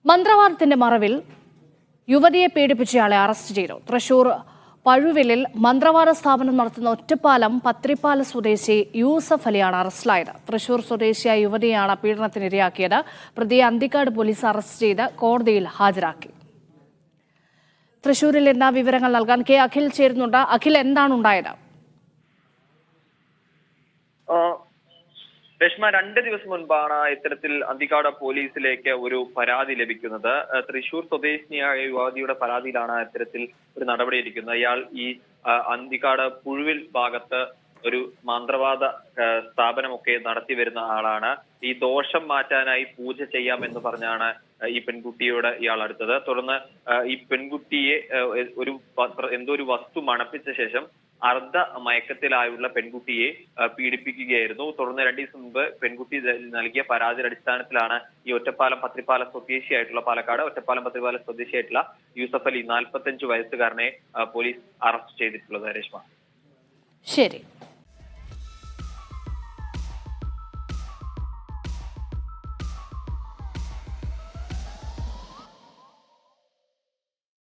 മന്ത്രവാദത്തിന്റെ മറവിൽ യുവതിയെ പീഡിപ്പിച്ചയാളെ അറസ്റ്റ് ചെയ്തു. തൃശൂർ പഴുവിലിൽ മന്ത്രവാദ സ്ഥാപനം നടത്തുന്ന ഒറ്റപ്പാലം പത്രിപ്പാല സ്വദേശി യൂസഫ് അലിയാണ് അറസ്റ്റിലായത്. തൃശൂർ സ്വദേശിയായ യുവതിയാണ് പീഡനത്തിനിരയാക്കിയത്. പ്രതിയെ അന്തിക്കാട് പോലീസ് അറസ്റ്റ് ചെയ്ത് കോടതിയിൽ ഹാജരാക്കി. തൃശൂരിൽ ഇന്ന് വിവരങ്ങൾ നൽകാൻ കെ അഖിൽ ചേരുന്നുണ്ട്. അഖിൽ, എന്താണ് ഉണ്ടായത്? രശ്മ, 2 ദിവസം മുൻപാണ് ഇത്തരത്തിൽ അന്തിക്കാട് പോലീസിലേക്ക് ഒരു പരാതി ലഭിക്കുന്നത്. തൃശൂർ സ്വദേശിനിയായ യുവതിയുടെ പരാതിയിലാണ് ഇത്തരത്തിൽ ഒരു നടപടിയിരിക്കുന്നത്. ഇയാൾ ഈ അന്തിക്കാട് പുഴുവിൽ ഭാഗത്ത് ഒരു മന്ത്രവാദ സ്ഥാപനമൊക്കെ നടത്തി വരുന്ന ആളാണ്. ഈ ദോഷം മാറ്റാനായി പൂജ ചെയ്യാമെന്ന് പറഞ്ഞാണ് ഈ പെൺകുട്ടിയോട് ഇയാൾ അടുത്തത്. തുടർന്ന് ഈ പെൺകുട്ടിയെ എന്തോ ഒരു വസ്തു മണപ്പിച്ച ശേഷം അർദ്ധ മയക്കത്തിലായുള്ള പെൺകുട്ടിയെ പീഡിപ്പിക്കുകയായിരുന്നു. തുടർന്ന് 2 ദിവസം മുമ്പ് പെൺകുട്ടി നൽകിയ പരാതിയുടെ അടിസ്ഥാനത്തിലാണ് ഈ ഒറ്റപ്പാലം പത്രിപ്പാല സ്വദേശിയായിട്ടുള്ള പാലക്കാട് ഒറ്റപ്പാലം പത്രിപ്പാല സ്വദേശിയായിട്ടുള്ള യൂസഫ് അലി 45 വയസ്സുകാരനെ പോലീസ് അറസ്റ്റ് ചെയ്തിട്ടുള്ളത്. രേഷ്മ, ശരി.